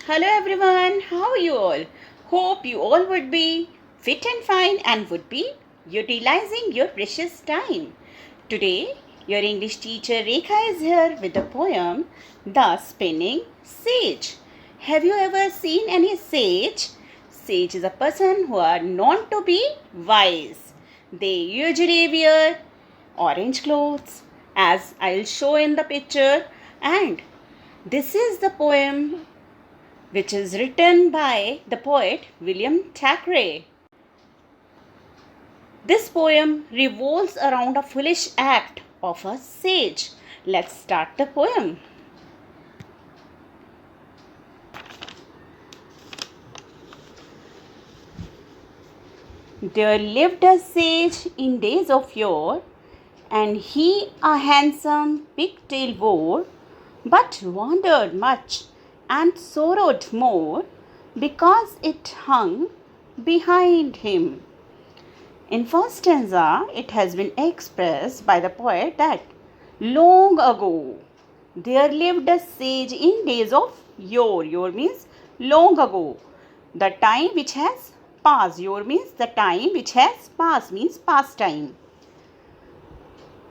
Hello everyone, how are you all? Hope you all would be fit and fine and would be utilizing your precious time. Today, your English teacher Rekha is here with the poem The Spinning Sage. Have you ever seen any sage? Sage is a person who are known to be wise. They usually wear orange clothes, as I'll show in the picture, and this is the poem which is written by the poet William Thackeray. This poem revolves around a foolish act of a sage. Let's start the poem. There lived a sage in days of yore, and he a handsome pigtail wore, but wandered much and sorrowed more, because it hung behind him. In first stanza, it has been expressed by the poet that long ago there lived a sage in days of yore. Yore means long ago. The time which has passed. Yore means the time which has passed, means past time.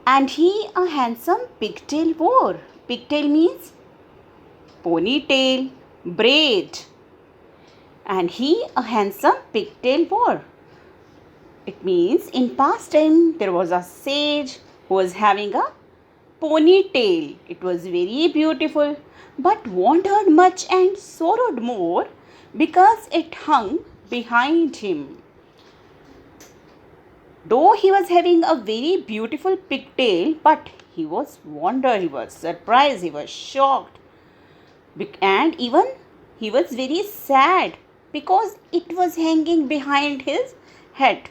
And he a handsome pigtail wore. Pigtail means ponytail, braid. And he a handsome pigtail wore. It means in past time there was a sage who was having a ponytail. It was very beautiful, but wandered much and sorrowed more, because it hung behind him. Though he was having a very beautiful pigtail, but he was wondered, he was surprised, he was shocked, and even he was very sad because it was hanging behind his head.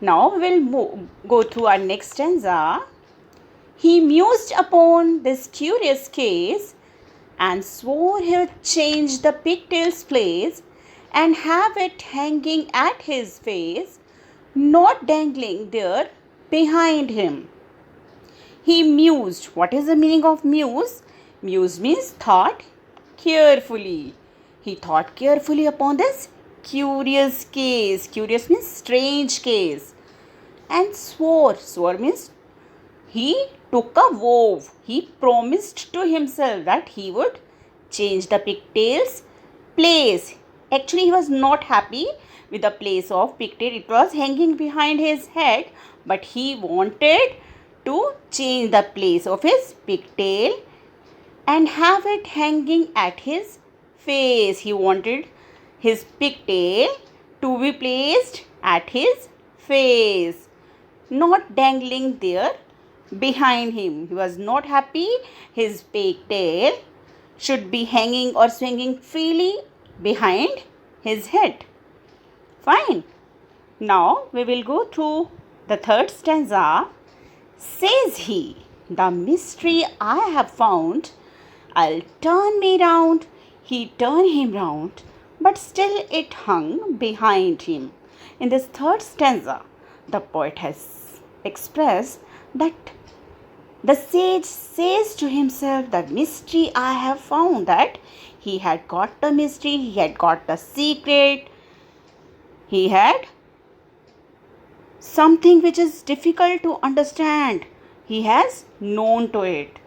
Now we will go to our next stanza. He mused upon this curious case, and swore he would change the pigtail's place, and have it hanging at his face, not dangling there behind him. He mused. What is the meaning of muse? Muse means thought carefully. He thought carefully upon this curious case. Curious means strange case. And swore. Swore means he took a vow. He promised to himself that he would change the pigtail's place. Actually, he was not happy with the place of pigtail. It was hanging behind his head, but he wanted to change the place of his pigtail and have it hanging at his face. He wanted his pigtail to be placed at his face, not dangling there behind him. He was not happy his pigtail should be hanging or swinging freely behind his head. Fine. Now we will go through the third stanza. Says he, the mystery I have found, I'll turn me round. He turned him round, but still it hung behind him. In this third stanza, the poet has expressed that the sage says to himself, the mystery I have found, that he had got the mystery, he had got the secret, he had something which is difficult to understand. He has known to it.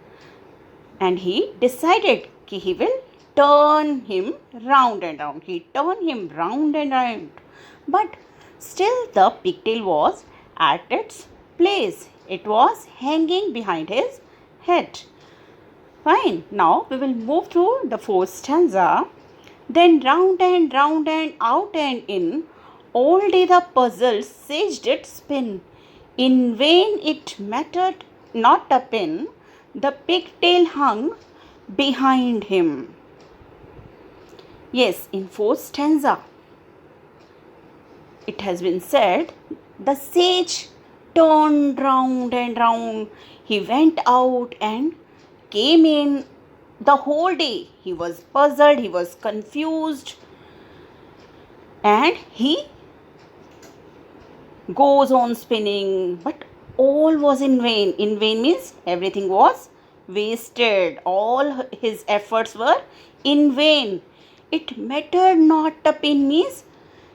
And he decided that he will turn him round and round. He turned him round and round. But still the pigtail was at its place. It was hanging behind his head. Fine. Now we will move to the fourth stanza. Then round and out and in, all day the puzzle sage did spin. In vain it mattered not a pin. The pigtail hung behind him. Yes, in fourth stanza, it has been said, the sage turned round and round. He went out and came in. The whole day he was puzzled, he was confused, and he goes on spinning, but all was in vain. In vain means everything was wasted. All his efforts were in vain. It mattered not. The pin means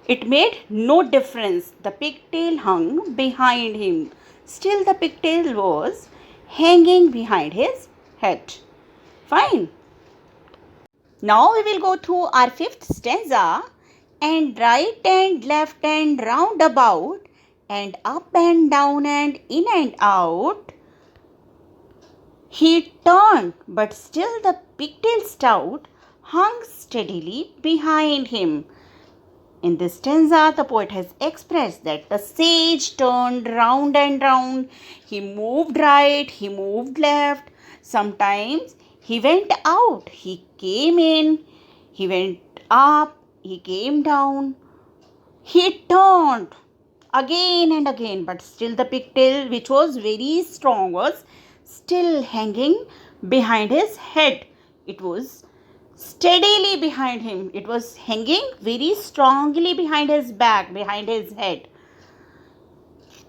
it made no difference. The pigtail hung behind him. Still, the pigtail was hanging behind his head. Fine. Now we will go through our fifth stanza. And right and left and round about, and up and down and in and out, he turned, but still the pigtail stout hung steadily behind him. In this stanza, the poet has expressed that the sage turned round and round. He moved right, he moved left. Sometimes he went out, he came in, he went up, he came down. He turned again and again, but still the pigtail, which was very strong, was still hanging behind his head. It was steadily behind him. It was hanging very strongly behind his back, behind his head.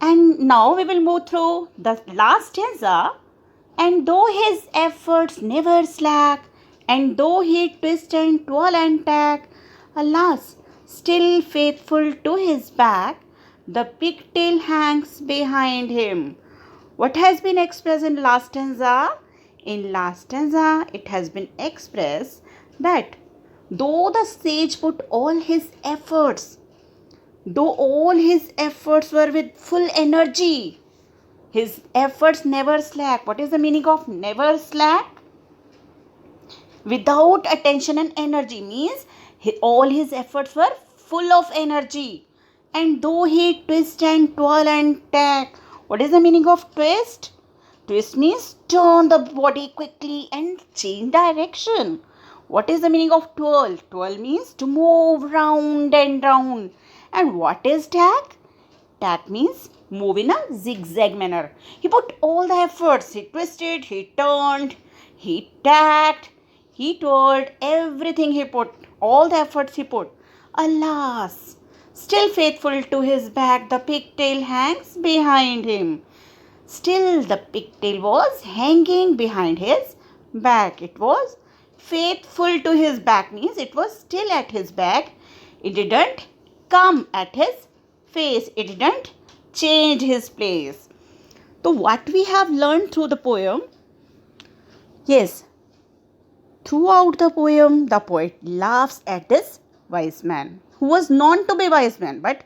And now we will move through the last stanza. And though his efforts never slack, and though he twist and twirl and tack, alas, still faithful to his back, the pigtail hangs behind him. What has been expressed in last stanza? In last stanza, it has been expressed that though the sage put all his efforts, though all his efforts were with full energy, his efforts never slack. What is the meaning of never slack? Without attention and energy means all his efforts were full of energy. And though he twist and twirl and tack, what is the meaning of twist? Twist means turn the body quickly and change direction. What is the meaning of twirl? Twirl means to move round and round. And what is tack? Tack means move in a zigzag manner. He put all the efforts. He twisted, he turned, he tacked, he twirled, everything he put, all the efforts he put. Alas, still faithful to his back, the pigtail hangs behind him. Still the pigtail was hanging behind his back. It was faithful to his back means it was still at his back. It didn't come at his face. It didn't change his place. So what we have learned through the poem? Yes, throughout the poem, the poet laughs at this wise man who was known to be wise man, but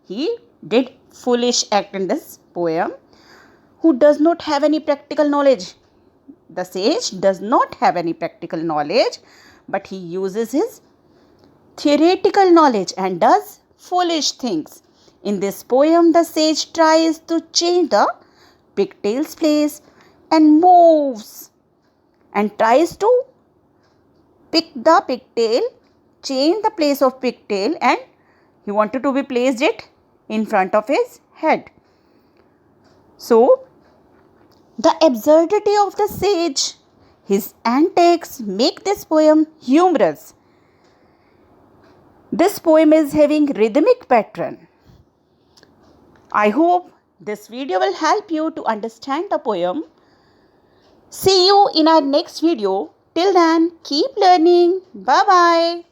he did foolish act in this poem, who does not have any practical knowledge. The sage does not have any practical knowledge, but he uses his theoretical knowledge and does foolish things. In this poem, the sage tries to change the pigtail's place and moves and tries to pick the pigtail, change the place of pigtail, and he wanted to be placed it in front of his head. So, the absurdity of the sage, his antics make this poem humorous. This poem is having rhythmic pattern. I hope this video will help you to understand the poem. See you in our next video. Till then, keep learning. Bye-bye.